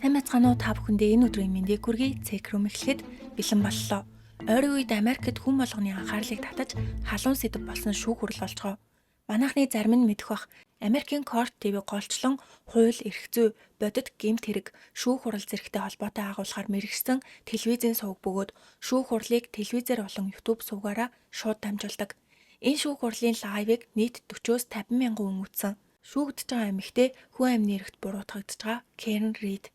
Сайн байцгаана уу та бүхэндээ энэ өдрийн мэндийг хүргэе. Цекрум эхлэхэд бэлэн боллоо. Ойрын үед Америкт хүн болгоны анхаарлыг татаж халуун сэдэв болсон шүүх хурал болцгоо. Манайхны зарим нь мэдэх бах Америкийн Корт ТV голчлон хууль, эрх зүй, бодит гэмт хэрэг шүүх хурал зэрэгтэй холбоотой агуулгаар мэргэжсэн телевизийн сувг бөгөөд шүүх хурлыг телевизээр болон YouTube сувгаараа шууд дамжуулдаг. Энэ шүүх хурлын лайвыг нийт 40-оос 50 мянган хүн үзсэн. Шүүгдэж байгаа эмэгтэй хүн амны эрхт буруутгагдж байгаа Кэрен Рид.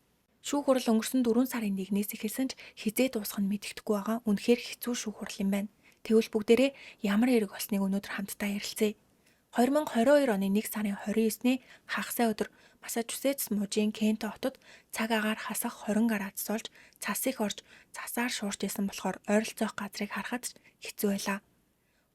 Шүүх хурал өнгөрсөн 4 сарын 1-ээс эхэлсэн ч хизээ дуусах нь мэдэгдэхгүй байгаа үнэхээр хэцүү шүүх хурал юм байна. Тэгвэл бүгдээрээ ямар хэрэг болсныг өнөөдөр хамтдаа ярилцъя. 2022 оны 1 сарын 29-ний хагасаа өдөр Массачусетс мужийн Кенто хотод цаг агаар хасах 20 градус болж цас их орж цасаар шуурч исэн болохоор ойролцоох газрыг харахад ч хэцүү байлаа.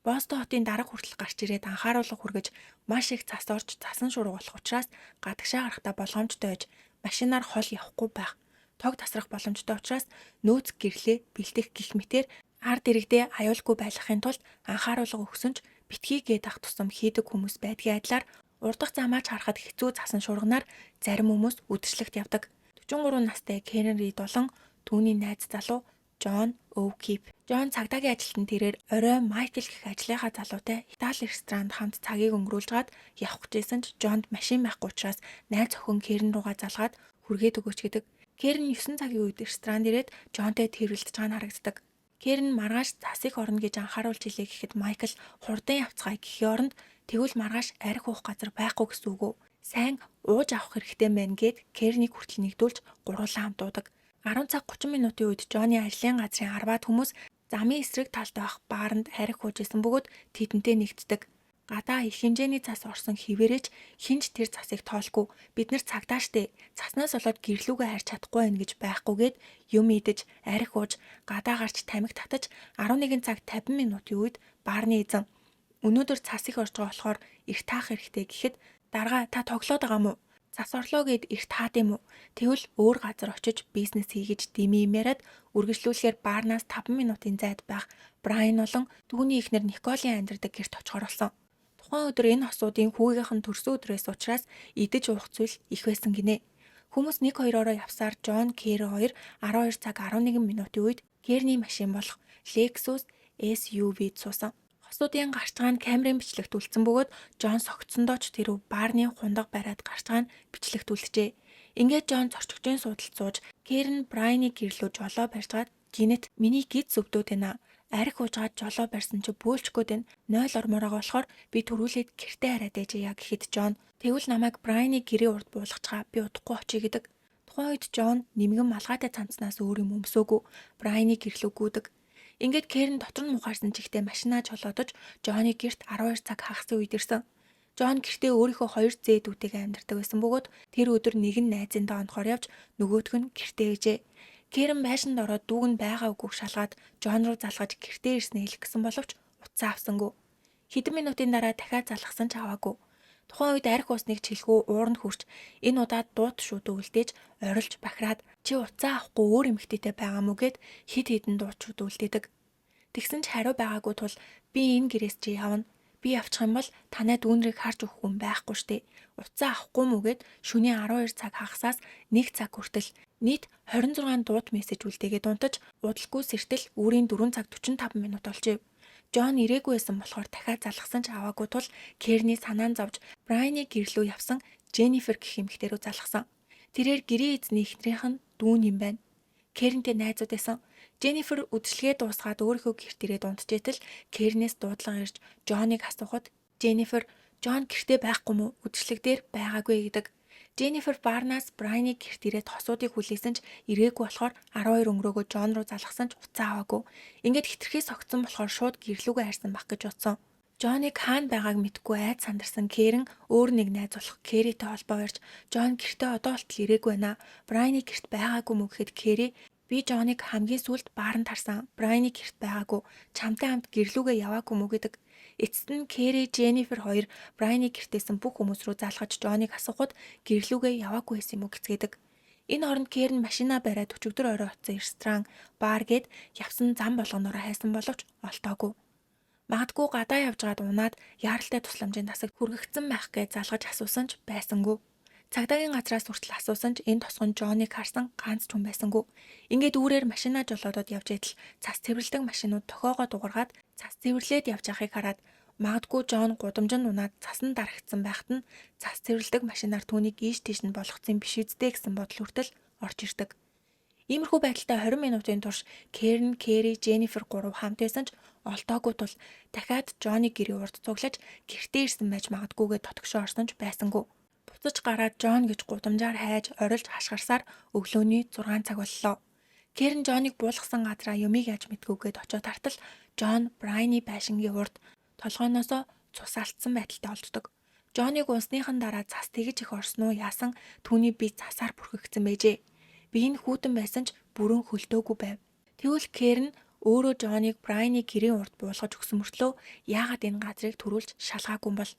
Бостон хотын дарга хүртэл гарч ирээд анхааруулга хүргэж маш их цас орж цасан шуурга болох учраас гадагшаа гарахдаа болгоомжтой байж машинаар хол явахгүй байх. Тог тасрах боломжтой учраас нөөц гэрлээ бэлдэх гих мэтээр ард иргэдээ аюулгүй байлгахын тулд анхааруулга өгсөн ч битгий гээд ах тусам хийдэг хүмүүс байдгийн адилаар урдах замаач харахад хэцүү цасан шуурганаар зарим хүмүүс үдшилтэд явдаг. 43 настай Кэрен Рид болон түүний найз залуу Джон О'Кип. Джон цагдаагийн ажилтнанд тэрээр орой Майкл гэх ажлынхаа залуутай Итали ресторанд хамт цагийг өнгөрүүлж гаад явах гэжсэн ч Жонд машин байхгүй учраас найз охин Кэрен руугаа залгаад хүргээд өгөөч гэдэг. Кэрен 9 цагийн үед ресторанд ирээд Жонтой тэрвэлдэж байгаа нь харагддаг. Кэрен маргааш цас их орно гэж анхааруулж илээ гэхэд Майкл хурдан явцгаая гэхийн оронд тэгвэл маргааш арх уух газар байхгүй гэсэн үг үү? Сайн ууж авах хэрэгтэй байна гэд Кэрнийг хүртэл нэгдүүлж гуруулаа хамт уудаг. 10 цаг 30 минутын үед Жоны ажлын газрын арбаад хүмүүс замын эсрэг талд байх бааранд арх ууж исэн бөгөөд тэдэнтэй нэгддэг. Гадаа их хэмжээний цас орсон хэвээрээч хинч тэр цасыг тоолгүй бид нар цагдааштэ цаснаас болоод гэрлүүгээ харж чадахгүй байх гэж байхгүйгээд юм идэж арх ууж гадаа гарч тамхи татаж 11 цаг 50 минутын үед баарны эзэн өнөөдөр цас их орж байгаа болохоор их таах хэрэгтэй гэхэд дарга та тоглоод байгаа мó? Цас орлоо гэд их таад юм уу? Тэгвэл өөр газар очиж бизнес хийгэж дими яриад үргэлжлүүлэхээр баарнаас 5 минутын зайд байх Брайан болон түүний эхнэр Николийн амьдардаг гэрт очихоор болсон. Тухайн өдөр энэ хосуудын хүүгийнх нь төрсөн өдрөөс учраас идэж уух зүйл их байсан гинэ. Хүмүүс 1-2-ороо явсаар Джон Кэр 2 12 цаг 11 минутын үед Кэрний машин болох Lexus SUV-д суусан. Хосуудын гарчгаан камерын бичлэгт үлдсэн бөгөөд Джон согтсондоо ч тэрв баарны хундаг бариад гарчгаан бичлэгт үлджээ. Ингээд Джон зорчигчийн суудалд сууж Кэрен Брайаны гэрлөө жолоо барьжгаад "Жинэт миний гид зөвдөөд байна. Арх уужгаад жолоо барьсан чи бөөлчгөөд байна. 0 ормоор байгаа болохоор би төрүүлээд гэртээ хараад ээжээ" гэхэд Джон "Тэгвэл намайг Брайаны гэрийн урд буулгачгаа би удахгүй очие" гэдэг. Тухайн үед Джон нэмгэн малгайтай цамцнаас өөр юм өмсөөгүй Брайаны гэрлөө гүйдэг. Ингээд Кэрен дотор нь мухаарсан чихтэй машинаа жолоодож Жоны гэрт 12 цаг хагасын үед ирсэн. Джон гэртээ өөрийнхөө 2 зээдүүтэйгээ амьдардаг байсан бөгөөд тэр өдөр нэг нь найзындаа онохоор явж нөгөөх нь гэртээ ээжээ. Кэрен байшинд ороод дүүг нь байгаа үгүйг шалгаад Джон руу залгаж гэртээ ирснээ хэлэх гэсэн боловч утсаа авсангүй. Хэдэн минутын дараа дахиад залгасан ч аваагүй. Тухайн үед арх усныг чилгүү ууранд хүрч энэ удаад дуут шүдэ үлдээж орилж бахираад чи утсаа авахгүй өөр эмэгтэйтэй байгаа мүү гэд хид хідэн дуучууд үлдээдэг. Тэгсэн ч хариу байгаагүй тул би энэ гэрээс чи явна. Би явчих юм бол танай дүүнрийг харж өгөх хүн байхгүй штэ. Утсаа авахгүй мүү гэд шөнийн 12 цаг хагасаас 1 цаг хүртэл нийт 26 дууд мессеж үлдээгээд унтаж удалгүй сэртэл үүрийн 4 цаг 45 минут болжээ. Джон ирээгүй байсан болохоор дахиад залгасан ч аваагүй тул Кэрний санаан зовж Брайаны гэрлөө явсан Дженнифер гэх эмэгтэй рүү залгасан. Тэрээр гэрийн эзний эхнэрийнх нь дүүн юм байна. Кэрнтэй найзууд байсан. Дженнифер үдшилгээ дуусгаад өөрийнхөө гэрт ирээд унтжээтэл Кэрнээс дуудлага ирж Джоныг асуухад Дженнифер "Джон гэртээ байхгүй мүү? Үдшилэг дээр байгаагүй" гэдэг. Дженнифер баарнаас Брайаны гэрт ирээд хосуудыг хүлээсэн ч ирээгүй болохоор 12 өнгөрөөгөө Джон руу залгасан ч уцаа аваагүй. Ингээд хитрхээс огцсон болохоор шууд гэрлүүгээ харьсан бах гэж бодсон. Джоныг хаана байгааг мэдэхгүй айд сандарсан Кэрен өөр нэг найз болох Кэритэй холбоо барьж "Джон гэртээ одоо болтол ирээгүй байна. Брайаны гэрт байгаагүй мүү" гэхэд Кэри "Би Джоныг хамгийн сүүлд бааранд харсан. Брайаны гэрт байгаагүй. Чамтай хамт гэрлүүгээ яваагүй мүү" гэдэг. Эцэст нь Кэри, Дженнифер хоёр Брайаны гэртээсэн бүх хүмүүс рүү залгаж Джоныг асуухад гэрлүүгээ яваагүй байсан юм уу гэцгээдэг. Энэ оронд Кэрен машинаа бариад өчигдөр орой очсон ресторан, бар гээд явсан зам болгоноор хайсан боловч олтоогүй. Магадгүй гадаа явж гаад унаад яаралтай тусламжийн тасагт хүргэгдсэн байх гэж залгаж асуусан ч байсангүй. Цагдаагийн газраас хүртэл асуусан ч энэ тосгон Жоныг харсан ганц ч хүн байсангүй. Ингээд үүрээр машинаа жолоодод явж байтал цас цэвэрлдэг машинууд тохиогоо дугаргаад цас цэвэрлээд явж байгааг хараад магадгүй Жон гудамжинд унаад цасан дарагдсан байхад нь цас цэвэрлдэг машинаар түүнийг ийш тийш нь болгоцсон биш үздэй гэсэн бодол хүртэл орж ирдэг. Иймэрхүү байдалтай 20 минутын турш Кэрн, Кэри, Дженнифер гурав хамт байсан ч олдоогүй тул дахиад Жоны гэрийн урд цуглаж гэртээ ирсэн байж магадгүйгээ тотгошоо орсон ч байсангүй. Буцаж гараад Жон гэж гудамжаар хайж орилж хашгирсаар өглөөний 6 цаг боллоо. Кэрн Жоныг буулгасан газраа юмыг яаж мэдгүйгээд очиод тартал Жон Брайны байшингийн урд толгойноосоо цус алдсан байдалтай олддог. Жоныг уусныхан дараа цас тэгж их орсон уу яасан түүний бие цасаар бүрхэгдсэн байжээ. Би энэ хүүтэн байсан ч бүрэн хөлтөөгүй байв. Тэгвэл Кэрн өөрөө Жоныг Брайны гэрийн урд буулгаж өгсөн мөртлөө яагаад энэ газрыг төрүүлж шалгаагүй юм бол?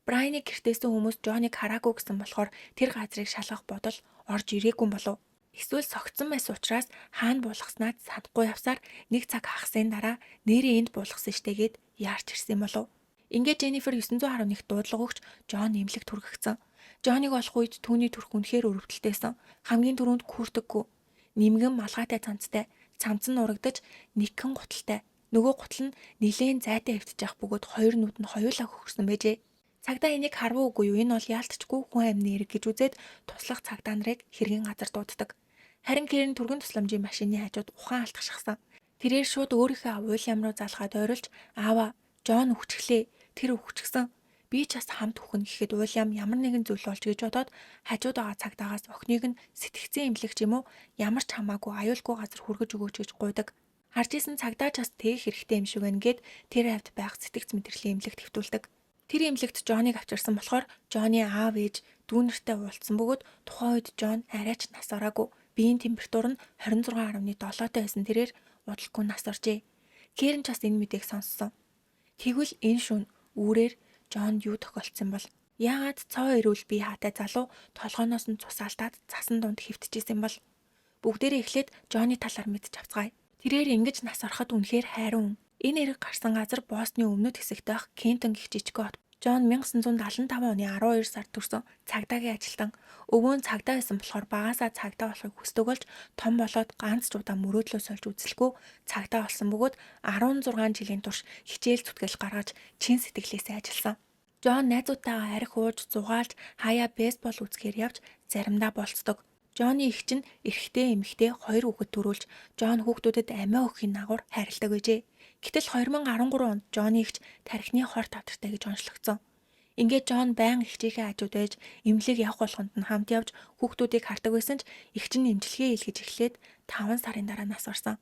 Брайны гэртээсэн хүмүүс Жоныг хараагүй гэсэн болохоор тэр газрыг шалгах бодол орж ирээгүй болов. Эсвэл согтсон байсан учраас хаана буулгаснаа санахгүй явсаар нэг цаг хагасны дараа нэрээ энд буулгасан штэ гэд яарч ирсэн болов. Ингээд Дженнифер 911 дуудлага өгч Жон эмнэлэгт хүргэгдсэн. Жоныг олох үед түүний төрх үнэхээр өрөвдөлтэйсэн. Хамгийн түрүүнд күрдэггүй. Нимгэн малгайтай цамцтай, цамц нь урагдаж нэгхэн гуталтай. Нөгөө гутал нь нилээн зайтай хөвтөж явах бөгөөд хоёр нүд нь хоёулаа хөхөрсөн байжээ. Цагдаа энийг харвуу үгүй юу? Энэ бол яалтчгүй хүн амны эрэг гэж үзээд туслах цагдаа нарыг хэргийн газар дууддаг. Харин Кэрн түргэн тусламжийн машины хажууд ухаан алтгашгсан. Тэрээр шууд өөрийнхөө Уильям руу залгаад ойрлж "Аава, Жон үхчихлээ. Тэр үхчихсэн. Би ч бас хамт үхэн" гэхэд Уильям ямар нэгэн зүйл болж гэж бодоод хажууд байгаа цагдаагаас охиныг нь сэтгцэн эмнэлэгч юм уу ямар ч хамаагүй аюулгүй газар хүргэж өгөөч гэж гуйдаг. Харж исэн цагдаа ч бас тээх хэрэгтэй юм шиг байна гэд тэр хавьд байх сэтгц мэдрэлийн эмнэлэгт хэвтүүлдэг. Тэр эмнэлэгт Жоныг авчирсан болохоор Жоны аав ээж дүүнэртэй уулзсан бөгөөд тухайн үед Жон арайч нас ороогүй. Биеийн температур нь 26.7-тай байсан тэрээр удалгүй нас оржээ. Кэрн ч бас энэ мэдээг сонссон. Тэгвэл энэ шөнө үүрээр Жонд юу тохиолдсон бол? Яагаад цоо ирүүл бие хаатай залуу толгойноос нь цус алдаад цасан дунд хэвтчихсэн бол? Бүгдээрээ эхлээд Жоны талаар мэдж авцгаая. Тэрээр ингэж нас ороход үнэхээр хайрын. Энэ эрэг гарсан газар Бостны өмнөд хэсэгт байх Кентон гэх жижиг хот. Жон 1975 оны 12 сард төрсөн цагдаагийн ажилтан. Өвөө нь цагдаа байсан болохоор багаасаа цагдаа болохыг хүсдэг болж том болоод ганц ч удаа мөрөөдлөө сольж үзэлгүй цагдаа болсон бөгөөд 16 жилийн турш хичээл зүтгэл гаргаж чин сэтгэлээсээ ажилласан. Жон найзуудтайгаа арх ууж, зугаалж, хаяа бейсбол үзэхээр явж заримдаа болцдог. Жоны эх чинь эрэгтэй эмэгтэй хоёр хүүхэд төрүүлж Жон хүүхдүүдэд амиа өгөхийн дагуур хайрладаг байжээ. Гэтэл 2013 онд Жоны эгч тархины хор тавтартай гэж онцлогдсон. Ингээд Жон байнга эгчийнхээ хажууд байж эмнэлэг явах болгонд нь хамт явж хүүхдүүдийг хардаг байсан ч эгч нь эмчилгээ хийлгэж эхлээд 5 сарын дараа нас орсон.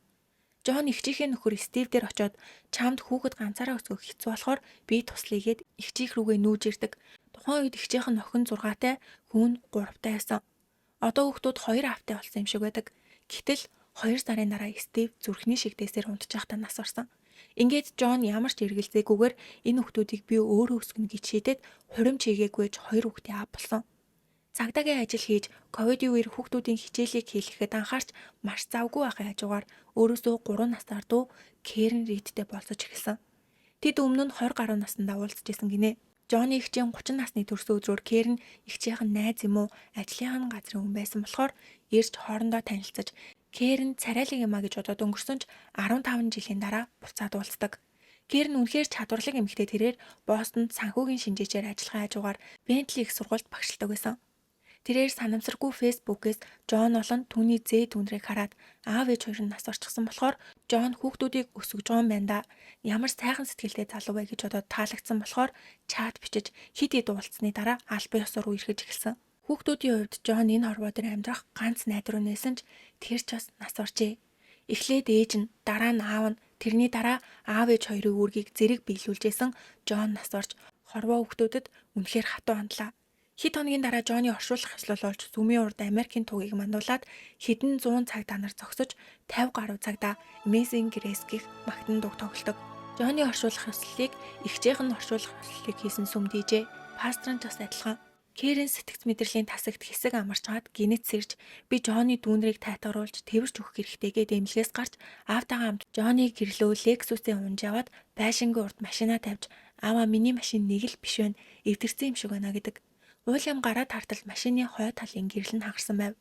Жон эгчийнхээ нөхөр Стив дээр очиод "Чамд хүүхэд ганцаараа өсгөх хэцүү болохоор би туслая" гэд эгчийнх рүүгээ нүүж ирдэг. Тухайн үед эгчийнх нь охин 6-тай, хүүн 3-тай байсан. Одоо хүүхдүүд 2 аавтай болсон юм шиг байдаг. Гэтэл 2 сарын дараа Стив зүрхний шигдээсээр унтчихтаа нас орсон. Ингээд Жон ямар ч эргэлзээгүйгээр энэ хүүхдүүдийг би өөрөө өсгөнө гэж шийдээд хуримч хийгээгүйж 2 хүүхдийн аав болсон. Цагдаагийн ажил хийж ковидын үеэр хүүхдүүдийн хичээлийг хийлгэхэд анхаарч маш завгүй байхын хажуугаар өөрөөсөө 3 настай дүү Кэрн Ридтэй болцож эхэлсэн. Тэд өмнө нь 20 гаруй наснда уулзж исэн гинэ. Жоны эгчийн 30 насны төрсөн өдрөөр Кэрн эгчийнх нь найз юм уу ажлынхаа газрын хүн байсан болохоор ирж хоорондоо танилцаж Кэрн царайлаг юмаа гэж бодоод өнгөрсөн ч 15 жилийн дараа буцаад уулздаг. Кэрн үнэхээр чадварлаг эмэгтэй тэрээр Бостонд санхүүгийн шинжээчээр ажиллахын хажуугаар Бентли их сургуульд багшилдаг байсан. Тэрээр санамсаргүй фэйсбүүкээс Жон болон түүний зээ түнрийг хараад аав ээж хоёр нь нас орчихсон болохоор Жон хүүхдүүдийг өсгөж байгаа юм байна да. Ямар сайхан сэтгэлтэй залуу бай гэж бодоод таалагдсан болохоор чат бичиж хид хид уулзсны дараа албан ёсоор үерхэж эхэлсэн. Хүүхдүүдийн хувьд Жон энэ хорвоо дээр амьдрах ганц найдвар нээсэн ч тэр ч бас нас оржээ. Эхлээд ээж нь, дараа нь аав нь, тэрний дараа аав ээж хоёрын үүргийг зэрэг биелүүлжсэн Жон нас орж хорвоо хүүхдүүдэд үнэхээр хатуу хандлаа. Хэд хоногийн дараа Жоны оршуулах ёслол болж сүмийн урд Америкийн тугийг мандуулаад хэдэн 100 цагдаа нар зогсож 50 гаруй цагдаа Amazing Grace гэх магтан дуг тоглодог. Жоны оршуулах ёслолыг эгчийнх нь оршуулах ёслолыг хийсэн сүм дийжээ. Пастор нь ч бас адилхан. Кэрн сэтгц мэдрэлийн тасагт хэсэг амарч хаад гинэт сэрж би Жоны дүүнрийг тайтгаруулж тэрвэрч өгөх хэрэгтэй гээд эмнэлгээс гарч аавтайгаа хамт Жоны гэрлөө Lexus-ийн унж яваад байшингийн урд машинаа тавьж "Аава, миний машин нэг л биш байна. Эвдэрсэн юм шиг байна" гэдэг. Уильям гараа тартал машины хой талын гэрэл нь хагарсан байв.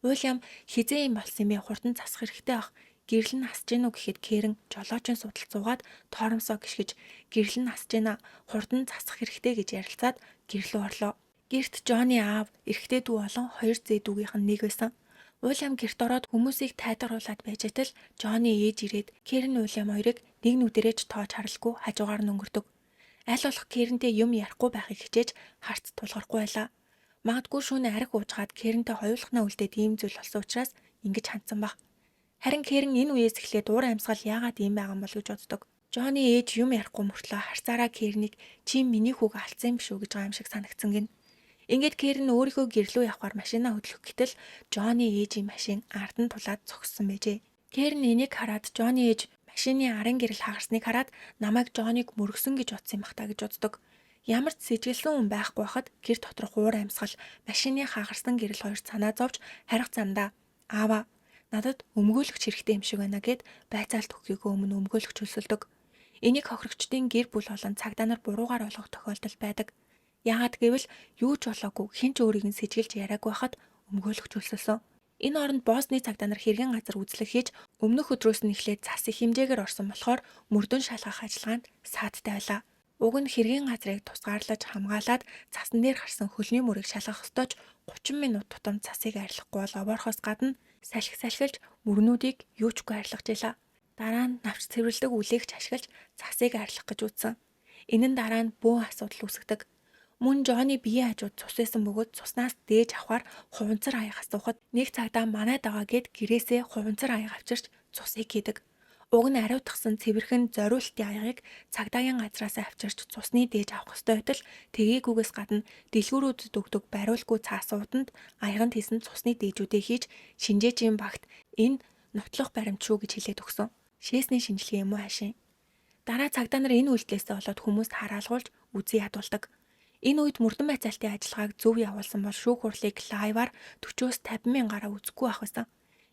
Уильям хизээ юм болсон бэ хурдан засах хэрэгтэй ах. Гэрэл нь хасж гэнүү гэхэд Кэрэн жолоочийн судалт суугаад торомсоо гიშгэж гэрэл нь хасж гэнэ хурдан засах хэрэгтэй гэж ярилцаад гэрлөө орлоо. Гэрт Жонни аав, эрэгтэй дүү болон хоёр зээ дүүгийнх нь нэг байсан. Уильям гэрт ороод хүмүүсийг тайдаруулаад байж атал Жонни ээж ирээд Кэрэн Уильям хоёрыг нэг нүдэрэж тоож харалгүй хажуугаар нь өнгөрдөг. Аль болох Кэрэнтэй юм ярихгүй байхыг хичээж харц тулгарахгүй байлаа. Магадгүй шөнө арх уужгаад Кэрэнтэй хоёулахнаа үлдээд ийм зүйл болсон учраас ингэж хандсан баг. Харин Кэрэн энэ үеэс эхлээд уур амьсгал яагаад ийм байгаа юм бол гэж боддог. Жонни ээж юм ярихгүй мөртлөө харцаараа Кэрнийг чи миний хүүг алдсан юм биш үү гэж байгаа юм шиг санагдсан гин. Ингээд Кэрэн өөрийнхөө гэрлөө явахаар машинаа хөдлөх гэтэл Жонни ээжийн машин ард нь тулаад зогссон байжээ. Кэрэн энийг хараад Жонни ээж машины арын гэрэл хагарсныг хараад намайг Жонниг мөргсөн гэж бодсон юм бах та гэж боддог. Ямар ч сэжиглсэн хүн байхгүй хахад гэр доторх уур амьсгал машины хагарсан гэрэл хоёр санаа зовж харих замдаа аава надад өмгөөлөгч хэрэгтэй юм шиг байна гэд байцаалт өгөхийгөө өмнө өмгөөлөгч хөлсөлдөг. Энийг хохирогчдын гэр бүл болон цагдаа нар буруугаар ойлгох тохиолдол байдаг. Яагаад гэвэл юу ч болоогүй хэн ч өөрийг нь сэжиглж яриаггүй хахад өмгөөлөгч хөлсөлсөн. Энэ оронд боосны цагдаа нар хэргийн газар үзлэх хийж өмнөх өдрөөс нь эхлээд цас их хэмжээгээр орсон болохоор мөрдөн шалгах ажиллагаанд саадтай байлаа. Уг нь хэргийн газрыг тусгаарлаж хамгаалаад цасан дээр гарсан хөлний мөрийг шалгах ёстой ч 30 минут тутам цасыг арилгахгүй бол обоорхоос гадна салхилж мөрнүүдийг юучгүй арилгаж илаа. Дараа нь навч цэвэрлдэг үлээгч ашиглаж цасыг арилгах гэж үзсэн. Энэ нь дараа нь бөөн асуудал үүсгдэг. Мөн Жонни биеийн хажууд цус байсан бөгөөд цуснаас дээж авахар хуванцар аяг асуухад нэг цагдаа манайд байгаа гэд гэрээсээ хуванцар аяг авчирч цусыг хийдэг. Уг нь ариутгсан цэвэрхэн зориултын аягийг цагдаагийн газраас авчирч цусны дээж авах ёстой байтал тэгээгүйгээс гадна дэлгүүрүүдэд өгдөг бариулгүй цаасууданд аяганд хийсэн цусны дээжүүдээ хийж шинжээжийн багт энэ нотлох баримт шүү гэж хэлээд өгсөн. Шээсний шинжилгээ юм уу хаашийн. Дараа цагдаа нар энэ үйлдэлээсээ болоод хүмүүст хараалгуулж үзий ядуулдаг. Энэ үед мөрдөн байцаалтын ажиллагааг зөв явуулсан бол шүүх хурлыг лайваар 40-50 мянгараа үзэхгүй байх байсан.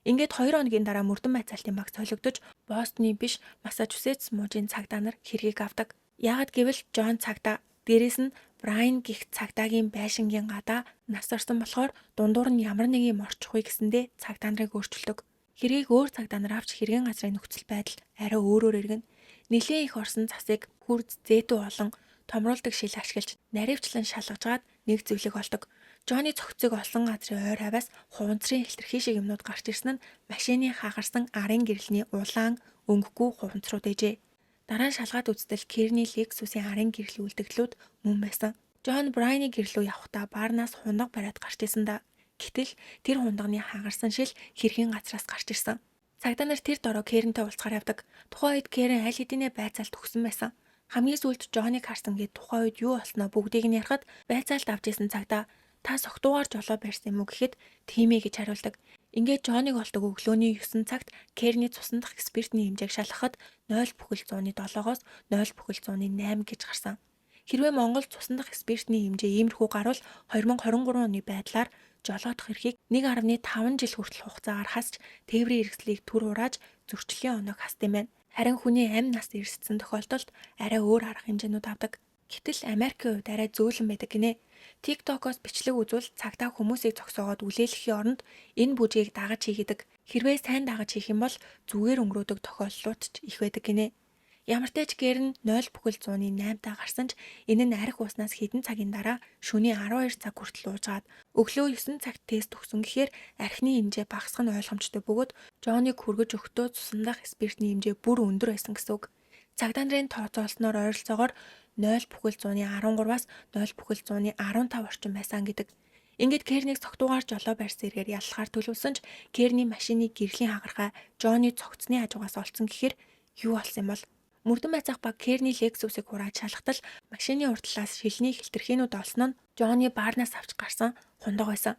Ингээд 2 хоногийн дараа мөрдөн байцаалтын баг солигдож Бостны биш Массачусетс мужийн цагдаа нар хэргийг авдаг. Яагад гэвэл Жон цагдаа дээрээс нь Брайан гих цагдаагийн байшингийн гадаа нас орсон болохоор дундуур нь ямар нэг юм орчихгүй гэсэндээ цагдаа нарыг өөрчилдөг. Хэргийг өөр цагдаа нар авч хэргийн газрын нөхцөл байдал арай өөрөөр иргэн. Нилээн их орсон цасыг хурд зээдүү олон томруулдаг шил ашиглаж наривчлан шалгажгаад нэг зөвлөг олдог. Жонни цогцыг олон газрын ойр хаваас хуванцрын хэлтэрхий шиг юмнууд гарч ирсэн нь машины хагарсан арын гэрэлний улаан өнгөгүй хуванцрууд ээжээ. Дараа нь шалгаад үзтэл Кэрний Лексусийн арын гэрэл үлдэгдлүүд мөн байсан. Жон Брайны гэрлөө явхдаа баарнаас хундаг бариад гарч исэн да. Гэтэл тэр хундагны хагарсан шил хэргийн газраас гарч ирсэн. Цагдаа нар тэр дороо Кэрнтэй уулзахаар явдаг. Тухайн үед Кэрн аль хэдийнэ байцаалт өгсөн байсан. Хамгийн сүүлд Жонниг харсан гэд тухайн үед юу болсноо бүгдийг нь ярихад байцаалт авч исэн цагдаа та согтуугаар жолоо барьсан юм уу гэхэд тийм ээ гэж хариулдаг. Ингээд Жонниг олдог өглөөний 9 цагт Кэрний цусан дах спиртний хэмжээг шалгахад 0.107-оос 0.108 гэж гарсан. Хэрвээ Монгол цусан дах спиртний хэмжээ иймэрхүү гарвал 2023 оны байдлаар жолоодох эрхийг 1.5 жил хүртэл хугацаагаар хасч тээврийн эрсдлийг түр урааж зөрчлийн оног хасд юм байна. Харин хүний амь нас эрсдсэн тохиолдолд арай өөр арга хэмжээнүүд авдаг. Гэтэл Америкийн хувьд арай зөөлөн байдаг гинэ. TikTok-оос бичлэг үзвэл цагдаа хүмүүсийг зогсоогоод үлээлэхийн оронд энэ бүжгийг дагаж хийгээд хэрвээ сайн дагаж хийх юм бол зүгээр өнгөрөөдөг тохиолдлууд ч их байдаг гинэ. Ямар ч тач Кэрн 0.108-таа гарсан ч энэ нь арх уснаас хэдэн цагийн дараа шөнийн 12 цаг хүртэл уужгаад өглөө 9 цагт тест өгсөн гэхээр архины хэмжээ багасгах нь ойлгомжтой бөгөөд Жонниг хүргэж өгтөө цусан дах спиртний хэмжээ бүр өндөр байсан гэсэн үг. Цагдаа нарын тооцоолсноор ойролцоогоор 0.113-аас 0.115 орчим байсан гэдэг. Ингээд Кэрнийг цогтуугаар жолоо барьсан эргээр яллахаар төлөвлөсөн ч Кэрний машины гэрлийн хагархай Жонни цогцсны хажуугаас олцсон гэхээр юу болсон юм бол мөрдөн байцаах баг Кэрний Лексусыг хурааж шалгатал машины урд талаас шилний хэлтэрхийнүүд олсон нь Жонни баарнаас авч гарсан хундаг байсан.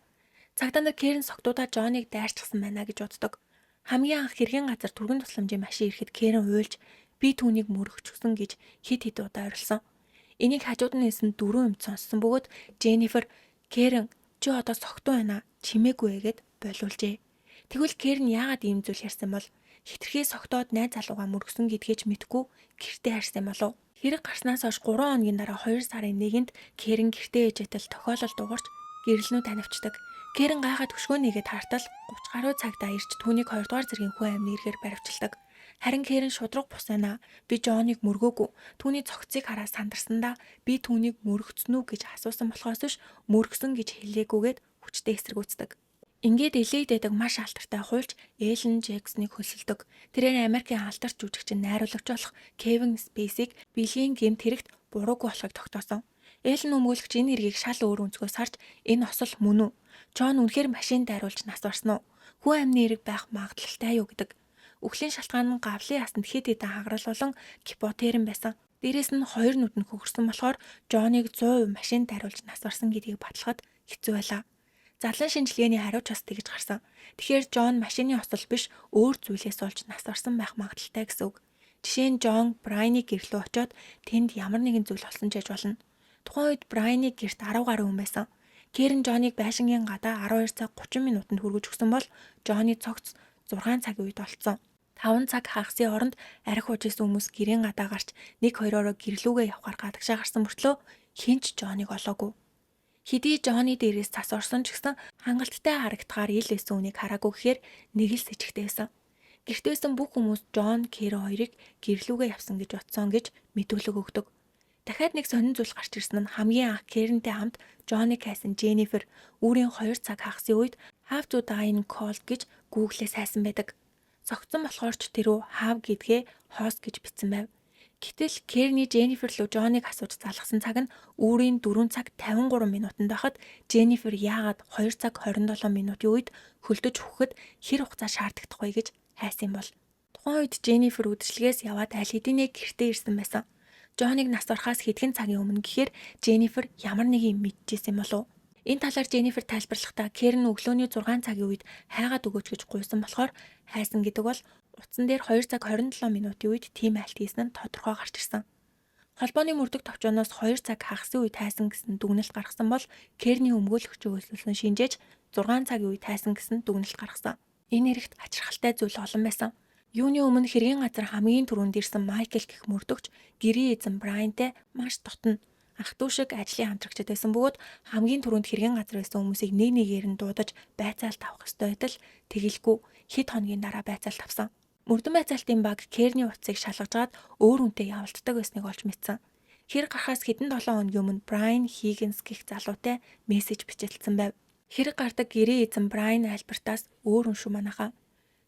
Цагдаа нар Кэрн согтуудаа Жонниг дайрчихсан байна гэж боддог. Хамгийн анх хэргийн газар түргэн тусламжийн машин ирэхэд Кэрн уйлж би түүнийг мөрөгчсөн гэж хид удаа орилсон. Энийг хажууд нь нээсэн 4 эмч сонссон бөгөөд Дженнифер Кэрн чи одоо согтуу байна чимээгүй гэд болиулжээ. Тэгвэл Кэрн яагаад ийм зүйл ярьсан бол хитрхээ согтоод найз залуугаа мөргсөн гэдгийг ч мэдгүй гэртээ харсан болов. Хэрэг гарснаас хойш 3 хоногийн дараа 2 сарын 1-нд Кэрэн гэртээ ээжэтэл тохиолдол дуурч гэрлэнүү танивчдаг. Кэрэн гайхаад хөшгөө нэгэд хартал 30 гаруй цагтаа ирж түүнийг 2 дугаар зэргийн хүн амны эргээр баривчилдаг. Харин Кэрэн шудраг бус байна. Би Жоныг мөргөөгүй. Түүний цогцыг хараад сандарсандаа би түүнийг мөргөцсөн үү гэж асуусан болохоос биш мөргсөн гэж хэлээгүйгээд хүчтэй эсэргүүцдэг. Ингээд элейдэдэг маш алдартай хуульч Эллен Джексоныг хөлсөлдөг. Тэрээр Америкийн алдарч жүжигчин найруулагч болох Кевин Спейсиг бэлгийн гэмт хэрэгт буруугүй болохыг тогтоосон. Эллен өмгөөлөгч энэ эргийг шал өөр өнцгөөс харж энэ осол мөн үү? Джон үнэхээр машин дайруулж нас барсан уу? Хүн амны эрэг байх магадлалтай юу гэдэг. Үхлийн шалтгаан нь гавлын ясанд хэд хэдэн хагарал болон гипотерин байсан. Дээрээс нь хоёр нүд нь хөгөрсөн болохоор Джоныг 100% машин дайруулж нас барсан гэдгийг баталахад хэцүү байлаа. Задлан шинжилгээний хариуч бас тэгж гарсан. Тэгэхээр Джон машины осол биш өөр зүйлээс олж нас барсан байх магадлалтай гэсэн үг. Жишээ нь Джон Брайны гэрлөө очиод тэнд ямар нэгэн зүйл олсон ч яж болно. Тухайн үед Брайны гэрт 10 гаруй хүн байсан. Кэрэн Джоныг байшингийн гадаа 12 цаг 30 минутанд хүргэж өгсөн бол Джоны цогц 6 цагийн үед олцсон. 5 цаг хагасын оронд архи ууж исэн хүмүүс гэрийн гадаа гарч 1-2-ороо гэрлүүгээ явахаар гадагшаа гарсан мөртлөө хинч Джоныг олоогүй. Хэдий Джоны дээрээс цас орсон ч гэсэн хангалттай харагдахаар ил байсан үнийг хараагүй гэхээр нэг л сэжигтэй байсан. Гэрт байсан бүх хүмүүс Джон, Кэрэн хоёрыг гэрлүүгээ явсан гэж бодсон гэж мэдүүлэг өгдөг. Дахиад нэг сонин зүйл гарч ирсэн нь хамгийн анх Кэрэнтэй хамт Джоныг хайсан Дженнифер үүрийн 2 цаг хагасын үед Have to Die in Cold гэж Google-ээс хайсан байдаг. Цогцсон болохоор ч тэрөө Have гэдгээ хоос гэж бичсэн байв. Гэтэл Кэрний Дженнифер руу Джоныг асууж залгасан цаг нь үүрийн 4 цаг 53 минутанд байхад Дженнифер яагаад 2 цаг 27 минутын үед хөлдөж хүхэд хэр хугацаа шаардагдах вэ гэж хайсан бол. Тухайн үед Дженнифер үдшилгээс яваад аль хэдийнэ гэртээ ирсэн байсан. Джоныг нас барахаас хэдхэн цагийн өмнө гэхээр Дженнифер ямар нэг юм мэдчихсэн болов. Энэ талаар Дженнифер тайлбарлахдаа Кэрэн өглөөний 6 цагийн үед хайгаад өгөөч гэж гуйсан болохоор хайсан гэдэг бол утсан дээр 2 цаг 27 минутын үед тийм айлт хийсэн нь тодорхой гарч ирсэн. Холбооны мөрдөх товчооноос 2 цаг хагасын үед хайсан гэсэн дүгнэлт гаргасан бол Кэрний өмгөөлөгчөө өсөлсөн шинжээж 6 цагийн үед хайсан гэсэн дүгнэлт гаргасан. Энэ хэрэгт ачирхалтай зүйл олон байсан. Юуны өмнө хэргийн газар хамгийн түрүүнд ирсэн Майкл гэх мөрдөгч гэрийн эзэн Брайантай маш дотно ах дүү шиг ажлын хамтрагчид байсан бөгөөд хамгийн түрүүнд хэргийн газар байсан хүмүүсийг нэг нэгээр нь дуудаж байцаалт авах ёстой байтал тэгэлгүй хэд хоногийн дараа байцаалт авсан. Мөрдөн байцаалтын баг Кэрний утсыг шалгажгаад өөр үнтэй явуулдаг байсныг олж мэдсэн. Хэрэг гарахаас хэдэн 7 хоногийн өмнө Брайан Хиггинс гэх залуутай мессеж бичилсэн байв. Хэрэг гардаг гэрийн эзэн Брайан Альбертаас өөр хүн шүү манайхаа.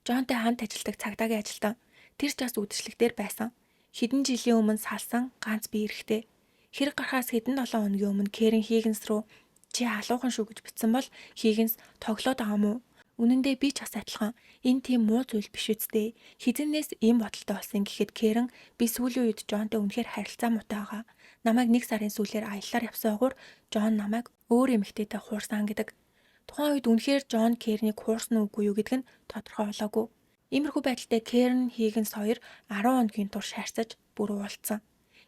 Джонтой хамт ажилладаг цагдаагийн ажилтан. Тэр ч бас үдшилтээр байсан. Хэдэн жилийн өмнө салсан ганц бие эрэхтэй. Хэрэг гарахаас хэдэн 7 хоногийн өмнө Кэрэн Хиггинс руу чи халуухан шүү гэж бичсэн бол Хиггинс тоглоод байгаа мó. Үнэн дээр би ч бас адилхан. Энэ тийм муу зүйл биш үсттэй. Хизэнээс ийм бодолтой болсон гэхэд Кэрэн би сүүлийн үед Джонтой үнэхээр харилцаа муутай байгаа. Намайг 1 сарын сүүлээр аяллаар явсан өгөр Джон намайг өөр эмэгтэйтэй хуурсан гэдэг. Тухайн үед үнэхээр Джон Кэрнийг хуурсан уугүй юу гэдг нь тодорхой болоогүй. Иймэрхүү байдалтай Кэрэн Хиггинс хоёр 10 хоногийн турш харьцаж бүр уулзсан.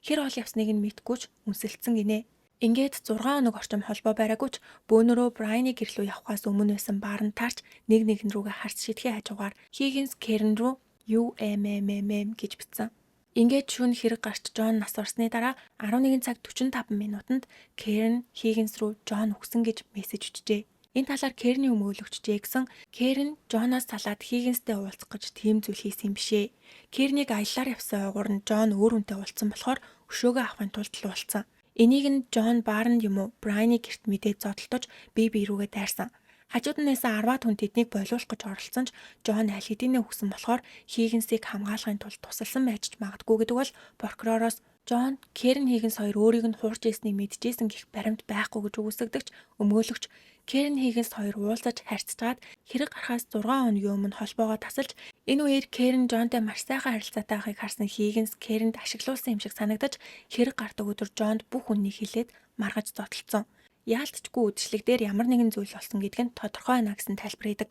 Хэр ол явсныг нь мэдгүй ч үнсэлцсэн гинэ. Ингээд 6 хоног орчим холбоо бариагүй ч бөөнөрөө Брайны гэрлүү явхаас өмнө байсан баарнд таарч нэг нэгэн рүүгээ харц шидэхээ хажуугаар Хиггинс Кэрэн рүү UMMMM гэж бичсэн. Ингээд шөнө хэрэг гарч Джон нас барсны дараа 11 цаг 45 минутанд Кэрэн Хиггинс рүү Джон өгсөн гэж мессеж өчжээ. Энэ талаар Кэрний өмгөөлөгч Джексон Кэрэн Джоноос салаад Хиггинстэй уулзах гэж тийм зүйл хийсэн юм бишээ. Кэрнийг аяллаар явсан ойгуур нь Джон өөр хүнтэй уулзсан болохоор өшөөгөө авахын тулд л уулзсан. Энийг нь Джон Барнд юм уу Брайны гэрт мэдээд зодтолдож бие рүүгээ дайрсан. Хажууд нь нэсэн 10 хүн тэднийг болиулах гэж оролцсон ч Джон аль хэдийнэ өгсөн болохоор Хиггинсийг хамгаалахын тулд тусалсан байж магадгүй гэдэг бол прокуророос Джон Кэрэн Хиггинс хоёр өөрийг нь хуурж ирснийг мэдчихсэн гэх баримт байхгүй гэж үгүйсгдэгч өмгөөлөгч Кэрэн Хиггинс хоёр уулзаж харьцажгаад хэрэг гарахаас 6 хоногийн өмнө холбоогоо тасалж энэ үеэр Кэрэн Джонтой маш сайхан харилцаатай байхыг харсан Хиггинс Кэрэнд ашиглуулсан юм шиг санагдаж хэрэг гардаг өдөр Джонд бүх үннийг хэлээд маргаж зодтолцсон. Яалтчгүй үдшилэг дээр ямар нэгэн зүйл болсон гэдг нь тодорхой байна гэсэн тайлбар хийдэг.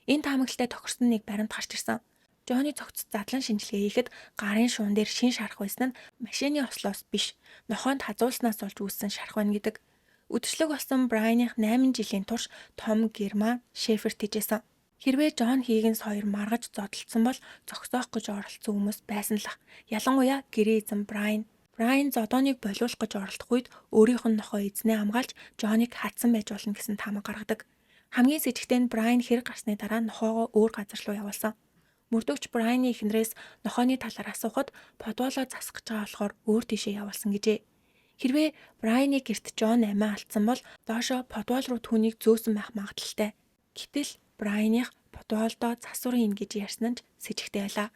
Энэ таамаглалтай тохирсон нэг баримт гарч ирсэн. Джоны цогц задлан шинжилгээ хийхэд гарын шуун дээр шин шарах байсан нь машины ослоос биш, нохоонд хазуулснаас болж үүссэн шарах байна гэдэг. Үдшилэг болсон Брайаных 8 жилийн турш Том Герман Шеферт хийжсэн. Хэрвээ Джон Хиггинс хоёр маргаж зодтолцсон бол зогсоох гэж оролцсон хүмүүс байсан л ах. Ялангуяа гэрээ эзэн Брайан. Брайан зодооныг болиулах гэж оролдох үед өөрийнх нь нохой эзнээ хамгаалж Жоныг хатсан байж болно гэсэн таамаг гаргадаг. Хамгийн с ิจ гтээ нь Брайан хэрэг гарсны дараа нохоогоо өөр газар руу явуулсан. Мөрдөгч Брайаны эхнэрээс нохооны талаар асуухад подволоо засах гэж байгаа болохоор өөр тийшээ явуулсан гэжээ. Хэрвээ Брайаны гэрт Жон амиа алдсан бол доошоо подвол руу түүнийг зөөсөн байх магадлалтай. Гэтэл Брайаных подволдоо засвар хийн гэж ярьсан нь с ิจ гтээ байлаа.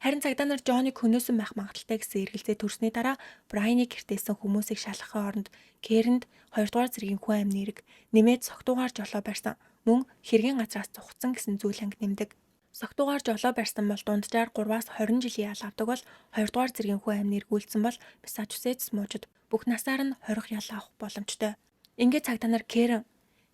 Харин цагдаа нар Жоныг хөнөөсөн байх магадлалтай гэсэн эргэлзээ төрсний дараа Брайаны гэртээсэн хүмүүсийг шалгахын оронд Кэрэнд 2 дугаар зэргийн хүн амны эрэг нэмээд согтуугаар жолоо барьсан. Мөн хэргийн газраас зугцсан гэсэн зүйл анги нэмдэг. Согтуугаар жолоо барьсан бол дунджаар 3-аас 20 жилийн ял авдаг бол 2 дугаар зэргийн хүн амны эрэг үйлдсэн бол Массачусетс мужид бүх насаар нь 20 ял авах боломжтой. Ингээд цагдаа нар Кэрэн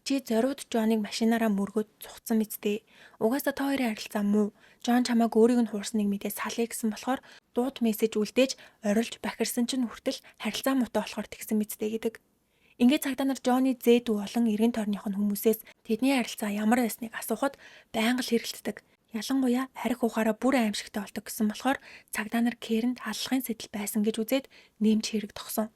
чи зориуд Жоныг машинаараа мөргөөд цугцсан мэдтэй. Угаасаа та хоёрын харилцаа муу. Жон чамааг өөрийг нь хуурсныг мэдээ салъя гэсэн болохоор дууд мессеж үлдээж орилж бахирсан чинь хүртэл харилцаа муутай болохоор тэгсэн мэдтэй гэдэг. Ингээд цагдаа нар Жоны зээ дүү болон эргэн тойрных нь хүмүүсээс тэдний харилцаа ямар байсныг асуухад байнга л хэрэлддэг. Ялангуяа арх ухаараа бүр аимшигтай болдог гэсэн болохоор цагдаа нар Кэрэнд халахын сэтэл байсан гэж үзээд нэмж хэрэг тогсон.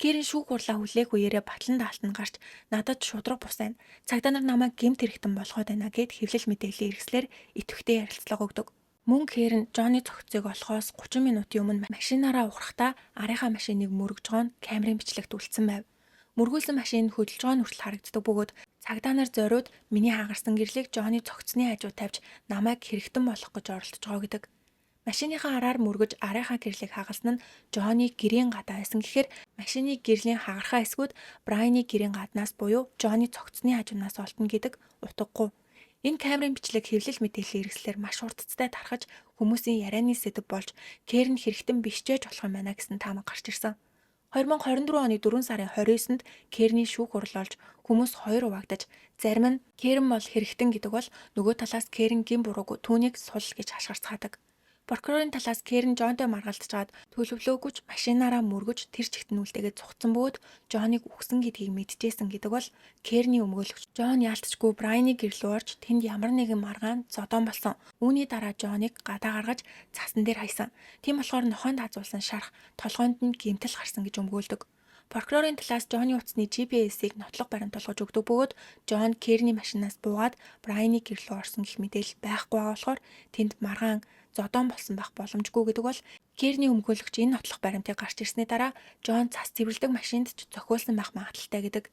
Кэрэн шүүх хурлаа хүлээх үеэрээ батлан даалтанд гарч надад шудраг бус байна. Цагдаа нар намайг гэмт хэрэгтэн болгоод байна гэд хэвлэл мэдээллийн хэрэгслэр идэвхтэй ярилцлага өгдөг. Мөн Кэрэн Жоны цогцыг олохоос 30 минутын өмнө машинаараа ухрахдаа арийнхаа машиныг мөргөж байгаа нь камерын бичлэгт үлдсэн байв. Мөргүүлсэн машинд хөдөлж байгаа нь хүртэл харагддаг бөгөөд цагдаа нар зориуд миний хагарсан гэрлийг Жоны цогцны хажуу тавьж намайг хэрэгтэн болгох гэж оролдож байгаа гэдэг. Машиныхаа араар мөргөж арийнхаа гэрлийг хагалсан нь Жоны гэрийн гадаа байсан гэхээр машины гэрлийн хагархаа эсгүүд Брайаны гэрийн гаднаас буюу Жоны цогцны хажуунаас олдно гэдэг утгагүй. Энэ камерын бичлэг хэвлэл мэдээллийн хэрэгслэр маш хурдцтай тархаж хүмүүсийн ярианы сэдэв болж Кэрэн хэрэгтэн биш ч байж болох юм байна гэсэн таамаг гарч ирсэн. 2024 оны 4 сарын 29-нд Кэрний шүүх хурал олж хүмүүс 2 хуваагдаж зарим нь Кэрэн бол хэрэгтэн гэдэг бол нөгөө талаас Кэрэн гин буруугүй түүнийг сул гэж хашгирцгаадаг. Прокурорын талаас Кэрэн Жонтой маргалдчихад төлөвлөөгүй ч машинаараа мөргөж тэр чигт нь үлдээгээд цугцсан бөгөөд Жоныг үхсэн гэдгийг мэдчихсэн гэдэг бол Кэрний өмгөөлөгч Жон яалтчгүй Брайаны гэрлүү орж тэнд ямар нэгэн маргаан зодон болсон. Үүний дараа Жоныг гадаа гаргаж цасан дээр хайсан. Тийм болохоор нохоонд хазуулсан шарх толгойд нь гэмтэл гарсан гэж өмгөөлдөг. Прокурорын талаас Жоны утасны GPS-ийг нотлох баримталгаж өгдөг бөгөөд Жон Кэрний машинаас буугаад Брайаны гэрлүү орсон гэх мэдээлэл байхгүй байгаа болохоор тэнд маргаан зодон болсон байх боломжгүй гэдэг бол Кэрний өмгөөлөгч энэ нотлох баримтыг гарч ирсний дараа Жон цас цэвэрлдэг машинд ч зохиулсан байх магадлалтай гэдэг.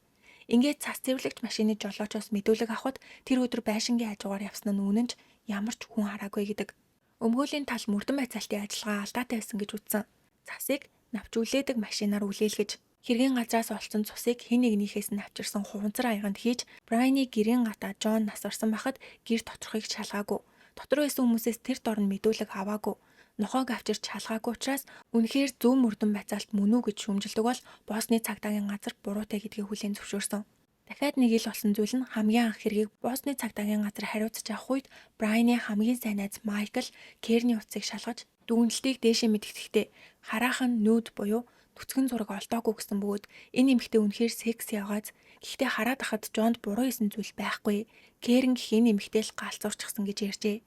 Ингээд цас цэвэрлэгч машины жолоочоос мэдүүлэг авахд тэр өдөр байшингийн хажуугаар явсан нь үнэн ч ямар ч хүн хараагүй гэдэг. Өмгөөлийн тал мөрдөн байцаалтын ажиллагаа алдаатай байсан гэж үзсэн. Цасыг навч үлээдэг машинаар үлээлгэж хэргийн газраас олцсон цусыг хэн нэгнийхээс нь авчирсан хуванцар аяганд хийж Брайаны гэрийн гадаа Жон нас орсон байхад гэр доторхыг шалгаагүй. Дотор байсан хүмүүсээс тэр дор нь мэдүүлэг аваагүй. Нохоог авчирч шалгаагүй учраас үнэхээр зөв мөрдөн байцаалт мөн үү гэж шүүмжилдэг бол боосны цагдаагийн газар буруутай гэдгийг хүлээн зөвшөөрсөн. Дахиад нэг ил болсон зүйл нь хамгийн анх хэргийг боосны цагдаагийн газар хариуцаж авах үед Брайаны хамгийн сайн найз Майкл Кэрний утсыг шалгаж дүгнэлтийг дээшээ мэдгэхдээ хараахан нүүд буюу нүцгэн зураг олдоогүй гэсэн бөгөөд энэ эмэгтэй үнэхээр секси байгааз гэхдээ хараад ахад Жонд буруу исэн зүйл байхгүй. Кэрэн гэх энэ эмэгтэй л галзуурчихсан гэж ярьжээ.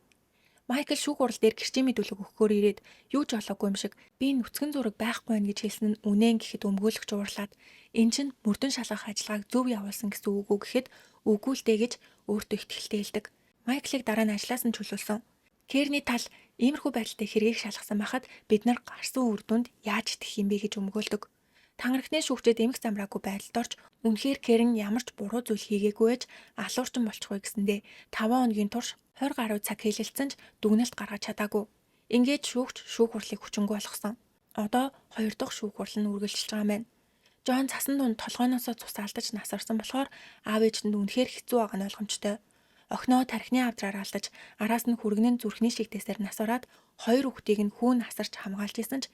Майкл шүүх хурал дээр гэрчийн мэдүүлэг өгөхөөр ирээд юу ч олоогүй юм шиг би нүцгэн зураг байхгүй байна гэж хэлсэн нь үнэн гэхэд өмгөөлөгч уурлаад эн чинь мөрдөн шалгах ажиллагааг зөв явуулсан гэсэн үг үү гэхэд үгүй л дээ гэж өөртөө ихтгэлтэй хэлдэг. Майклыг дараа нь ажлаас нь чөлөөлсөн. Кэрний тал иймэрхүү байдалтай хэргийг шалгасан байхад бид нар гарсан үр дүнд яаж итгэх юм бэ гэж өмгөөлдөг. Тангарагны шүүгчид эмх замраагүй байдалд орж үнэхээр Кэрэн ямар ч буруу зүйл хийгээгүй байж алуурчин болчихгүй гэсэндээ 5 хоногийн турш 20 гаруй цаг хэлэлцэн ч дүгнэлт гаргаж чадаагүй. Ингээд шүүгч шүүх хурлыг хүчингүй болгосон. Одоо 2 дахь шүүх хурал нь үргэлжилж байгаа юм байна. Жон цасан дунд толгойноосоо цус алдаж нас орсон болохоор аав ээжинд үнэхээр хэцүү байгаа нь ойлгомжтой. Охиноо тархины авдраар алдаж араас нь хүргэнэн зүрхний шигтээсээр нас ороод 2 хүүхдийг нь хүүн насарч хамгаалж исэн ч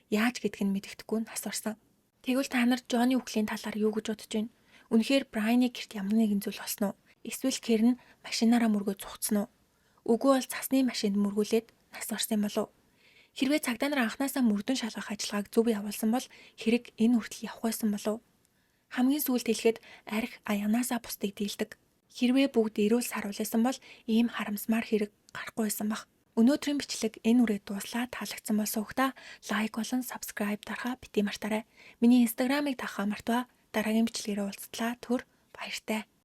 яаж гэдг нь мэддэхгүй нас орсон. Тэгвэл та нар Жоны үхлийн талаар юу гэж бодож байна? Үнэхээр Брайаны гэрт ямар нэгэн зүйл болсон уу? Эсвэл Кэрэн машинаараа мөргөө цугцсан уу? Үгүй бол цасны машинд мөргүүлээд нас орсон юм болов уу? Хэрвээ цагдаа нар анханасаа мөрдөн шалгах ажиллагааг зөв явуулсан бол хэрэг энэ хүртэл явах байсан болов уу? Хамгийн сүүлд хэлэхэд арх аянаасаа бусдыг дийлдэг. Хэрвээ бүгд эрүүл саруулсан бол ийм харамсмаар хэрэг гарахгүй байсан баг. Өнөөдрийн бичлэг энэ үрээ дуслаа таалагдсан бол суугтаа лайк болон subscribe дарахаа бити мартаарай. Миний инстаграмыг дагахаа мартва. Дараагийн бичлэгээрээ уулзтлаа. Түр баяртай.